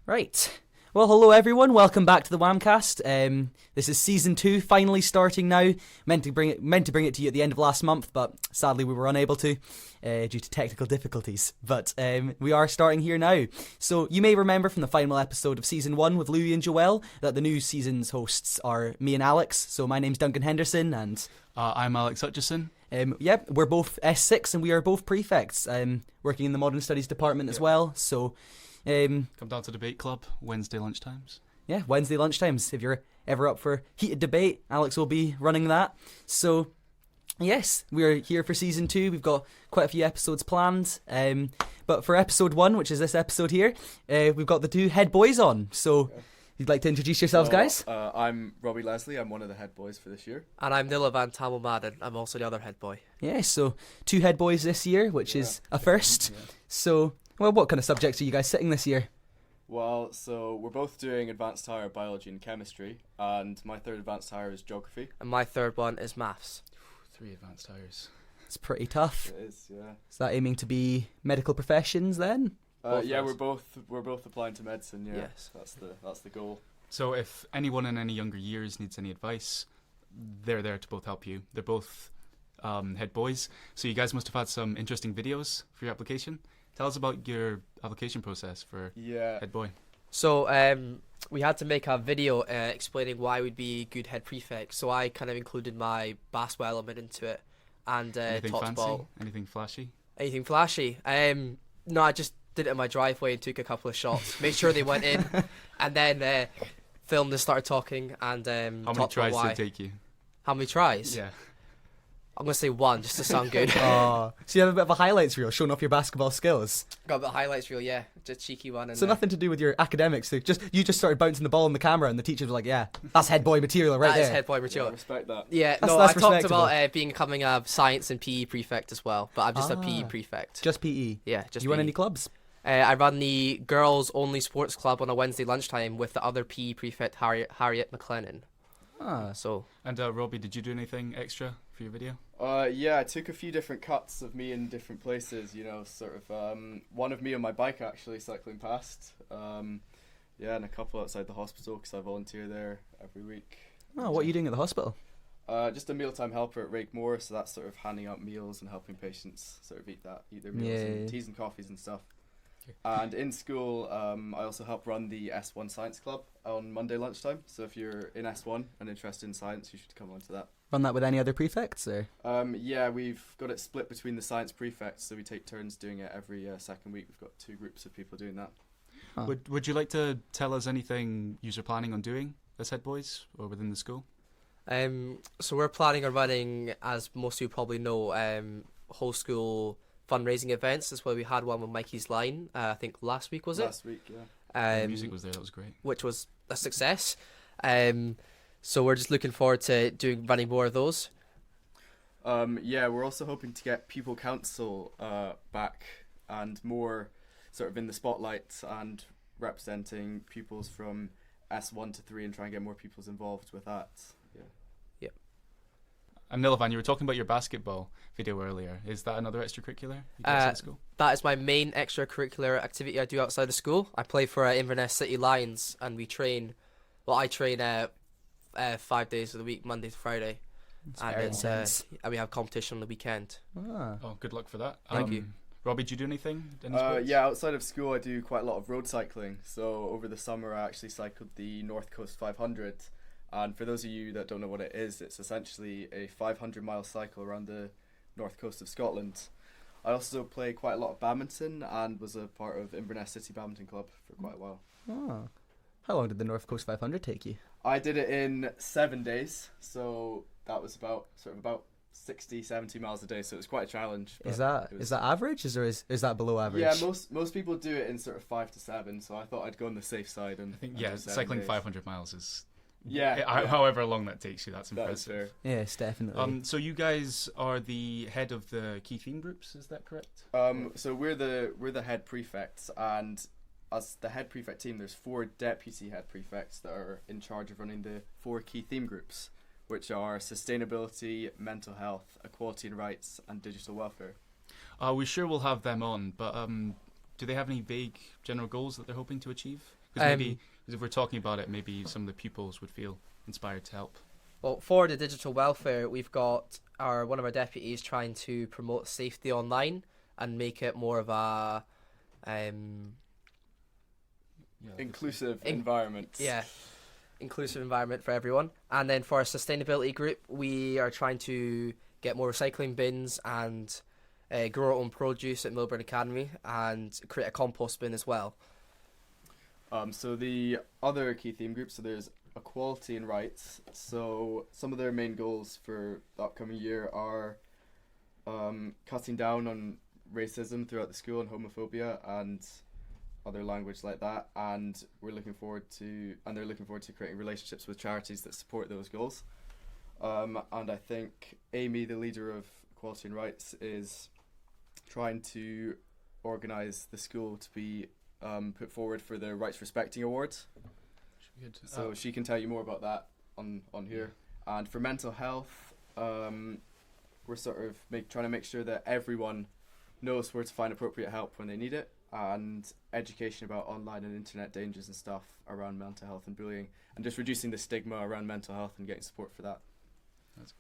Right. Well, hello everyone. Welcome back to the Whamcast. This is season 2, finally starting now. Meant to bring it to you at the end of last month, but sadly we were unable to due to technical difficulties. But we are starting here now. So you may remember from the final episode of season 1 with Louis and Joelle that the new season's hosts are me and Alex. So my name's Duncan Henderson, and I'm Alex Hutchison. We're both S6 and we are both prefects, working in the Modern Studies department as well. So. Come down to debate club Wednesday lunchtimes. Yeah, Wednesday lunchtimes. If you're ever up for heated debate, Alex will be running that. So, yes, we're here for season 2. We've got quite a few episodes planned. But for episode 1, which is this episode here, we've got the two head boys on. So, you'd like to introduce yourselves, guys? I'm Robbie Leslie. I'm one of the head boys for this year. And I'm Nilavan Tamijmarane. I'm also the other head boy. Yeah, so 2 head boys this year, which is a first. Yeah. So, well, what kind of subjects are you guys sitting this year? Well, so we're both doing advanced higher biology and chemistry, and my third advanced higher is geography. And my third one is maths. 3 advanced hires. It's pretty tough. It is, yeah. Is that aiming to be medical professions then? Yeah, we're both applying to medicine. Yeah, Yes. That's the goal. So if anyone in any younger years needs any advice, they're there to both help you. They're both head boys, so you guys must have had some interesting videos for your application. Tell us about your application process for head boy. So we had to make a video explaining why we'd be good head prefect. So I kind of included my basketball element into it and Anything talked fancy? about Anything flashy? anything flashy. No, I just did it in my driveway and took a couple of shots, made sure they went in, and then filmed and started talking and How many talked about tries why. did it take you? How many tries? Yeah. I'm gonna say 1 just to sound good. So you have a bit of a highlights reel showing off your basketball skills. Got a bit of highlights reel, yeah, just cheeky one. And, So nothing to do with your academics. So you just started bouncing the ball in the camera, and the teachers were like, "Yeah, that's head boy material right that is there." head boy Yeah, material. respect that. Yeah, That's no, I talked respectable. about becoming a science and PE prefect as well, but I'm just a PE prefect. Just PE. Yeah, just You run PE. any clubs? I run the girls only sports club on a Wednesday lunchtime with the other PE prefect Harriet McLennan. So And Robbie, did you do anything extra for your video? Yeah, I took a few different cuts of me in different places. You know, sort of one of me on my bike actually cycling past. Yeah, and a couple outside the hospital because I volunteer there every week. Oh, what are you doing at the hospital? Just a mealtime helper at Rakemore, so that's sort of handing out meals and helping patients sort of eat their meals and Yeah. teas and coffees and stuff. And in school, I also help run the S1 Science Club on Monday lunchtime. So if you're in S1 and interested in science, you should come on to that. Run that with any other prefects, or? Yeah, we've got it split between the science prefects, so we take turns doing it every second week. We've got 2 groups of people doing that. Huh. Would you like to tell us anything you're planning on doing as head boys or within the school? so we're planning on running, as most of you probably know, whole school fundraising events. That's why we had one with Mikey's Line, I think last week, was it? Last week, yeah. The music was there, that was great. Which was a success. So we're just looking forward to running more of those. Yeah, we're also hoping to get Pupil Council back and more sort of in the spotlight and representing pupils from S1 to 3 and try and get more pupils involved with that. Yeah. And Nilavan, you were talking about your basketball video earlier. Is that another extracurricular you guys at school? That is my main extracurricular activity I do outside of school. I play for Inverness City Lions, and we train. Well, I train 5 days of the week, Monday to Friday, and we have competition on the weekend. Oh, good luck for that. Thank you. Robbie, do you do anything? Any sports? Yeah, outside of school, I do quite a lot of road cycling. So over the summer, I actually cycled the North Coast 500. And for those of you that don't know what it is, it's essentially a 500-mile cycle around the north coast of Scotland. I also play quite a lot of badminton and was a part of Inverness City Badminton Club for quite a while. Oh. How long did the North Coast 500 take you? I did it in 7 days, so that was about 60, 70 miles a day, so it was quite a challenge. Is that average, or is that below average? Yeah, most people do it in sort of 5 to 7, so I thought I'd go on the safe side. And I think, and do 7 cycling days. 500 miles is... Yeah. However long that takes you, that's That is impressive. fair. Yes, definitely. So you guys are the head of the key theme groups, is that correct? So we're the head prefects, and as the head prefect team, there's 4 deputy head prefects that are in charge of running the 4 key theme groups, which are sustainability, mental health, equality and rights, and digital welfare. We sure will have them on, but do they have any vague general goals that they're hoping to achieve? Because maybe if we're talking about it, maybe some of the pupils would feel inspired to help. Well, for the digital welfare, we've got one of our deputies trying to promote safety online and make it more of a inclusive environment. Yeah, inclusive environment for everyone. And then for our sustainability group, we are trying to get more recycling bins and grow our own produce at Milburn Academy and create a compost bin as well. So the other key theme groups, so there's equality and rights. So some of their main goals for the upcoming year are cutting down on racism throughout the school and homophobia and other language like that. And they're looking forward to creating relationships with charities that support those goals. And I think Amy, the leader of equality and rights, is trying to organise the school to be put forward for the Rights Respecting Awards. Good. So she can tell you more about that on here. And for mental health, we're sort of trying to make sure that everyone knows where to find appropriate help when they need it, and education about online and internet dangers and stuff around mental health and bullying, and just reducing the stigma around mental health and getting support for that. That's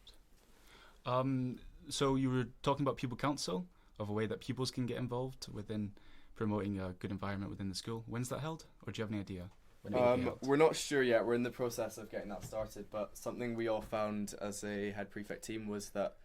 good. So you were talking about pupil council, of a way that pupils can get involved within promoting a good environment within the school. When's that held, or do you have any idea? When it will be held? We're not sure yet. We're in the process of getting that started, but something we all found as a head prefect team was that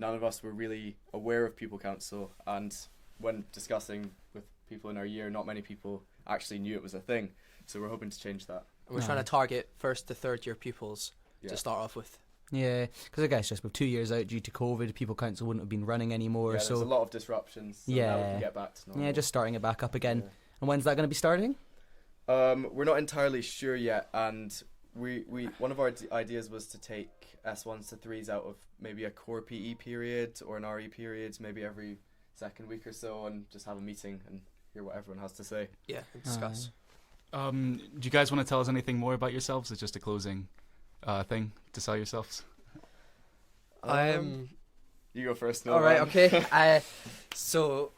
none of us were really aware of pupil council, and when discussing with people in our year, not many people actually knew it was a thing. So we're hoping to change that. And we're trying to target first to third year pupils to start off with. Yeah, because I guess just with 2 years out due to COVID, Pupil Council wouldn't have been running anymore. Yeah, so there's a lot of disruptions. So now we can get back to normal. Yeah, just starting it back up again. Yeah. And when's that going to be starting? We're not entirely sure yet, and we one of our ideas was to take S1s to 3s out of maybe a core PE period or an RE period, maybe every second week or so, and just have a meeting and hear what everyone has to say. Yeah, and discuss. Do you guys want to tell us anything more about yourselves? It's just a closing thing to sell yourselves. You go first. All right, okay. So,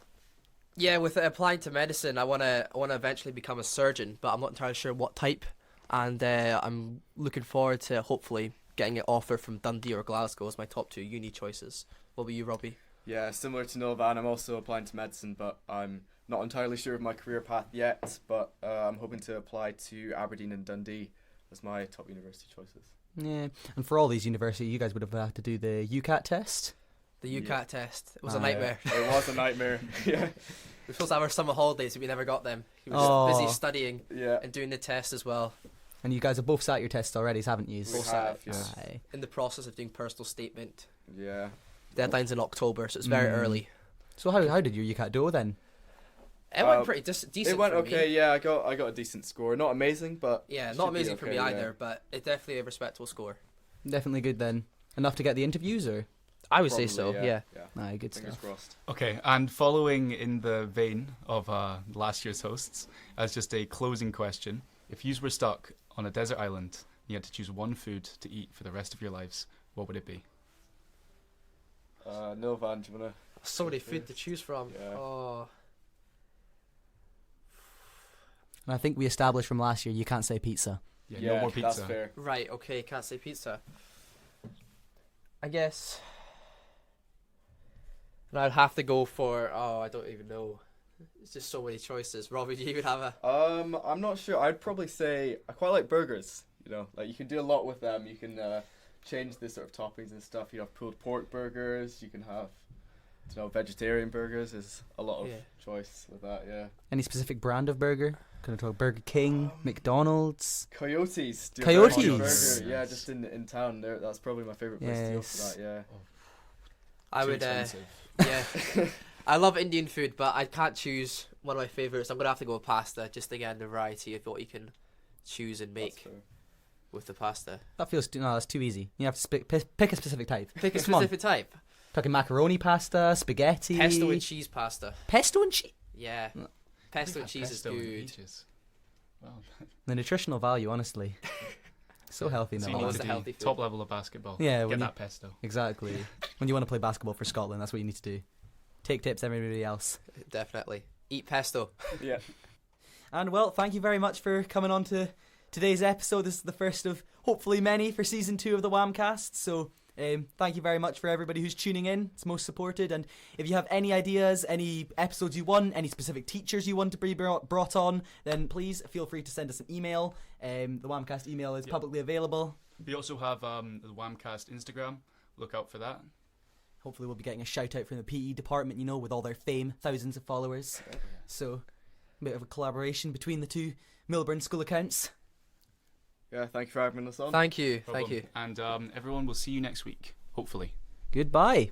yeah, with applying to medicine, I wanna eventually become a surgeon, but I'm not entirely sure what type. And I'm looking forward to hopefully getting an offer from Dundee or Glasgow as my top 2 uni choices. What about you, Robbie? Yeah, similar to Nilavan, I'm also applying to medicine, but I'm not entirely sure of my career path yet. But I'm hoping to apply to Aberdeen and Dundee as my top university choices. Yeah, and for all these universities, you guys would have had to do the UCAT test. The UCAT test. It was a nightmare. It was a nightmare. Yeah. We were supposed to have our summer holidays, but we never got them. We were just busy studying and doing the test as well. And you guys have both sat your tests already, haven't you? We have, yes. Aye. In the process of doing personal statement. Yeah. Deadline's in October, so it's very early. So how did your UCAT go then? It went pretty decent. It went for okay. me. Yeah, I got a decent score. Not amazing, but Yeah, should not be amazing for okay, me yeah. either, but it's definitely a respectable score. Definitely good then. Enough to get the interviews, or? I would Probably, say so. yeah. Aye, good Fingers stuff. crossed. Okay, and following in the vein of last year's hosts, as just a closing question, if you were stuck on a desert island and you had to choose one food to eat for the rest of your lives, what would it be? Nilavan, do you wanna? So many food to choose from. Yeah. Oh. And I think we established from last year you can't say pizza. Yeah, no more pizza. That's fair. Right, okay, can't say pizza. I guess. And I'd have to go for, I don't even know. It's just so many choices. Robbie, do you even have a... I'm not sure. I'd probably say I quite like burgers. You know, like you can do a lot with them. You can change the sort of toppings and stuff. You have pulled pork burgers. You can have, vegetarian burgers. There's a lot of choice with that. Yeah. Any specific brand of burger? Can I talk Burger King, McDonald's? Coyotes. Do a Coyotes. very good burger. Yeah, just in town. That's probably my favorite place to go for that. Yeah. I Too would. expensive. Yeah. I love Indian food, but I can't choose one of my favourites. I'm gonna have to go with pasta, just to get the variety of what you can choose and make with the pasta. That feels that's too easy. You have to pick a specific type. Pick a Come on. specific type. Talking macaroni pasta, spaghetti, Pesto and cheese pasta. Pesto and cheese. Yeah. Pesto and cheese is good. Wow. The nutritional value, honestly, so healthy So now. you need Always to the do healthy food. top level of basketball. Yeah, Get when that pesto. Exactly. When you want to play basketball for Scotland, that's what you need to do. Take tips, everybody else. Definitely. Eat pesto. Yeah. And well, thank you very much for coming on to today's episode. This is the first of hopefully many for season 2 of the Whamcast. So thank you very much for everybody who's tuning in. It's most supported. And if you have any ideas, any episodes you want, any specific teachers you want to be brought on, then please feel free to send us an email. The Whamcast email is publicly available. We also have the Whamcast Instagram. Look out for that. Hopefully we'll be getting a shout out from the PE department, with all their fame, thousands of followers. So a bit of a collaboration between the two Milburn school accounts. Yeah, thank you for having us on. Thank you. Problem. Thank you. And everyone will see you next week, hopefully. Goodbye.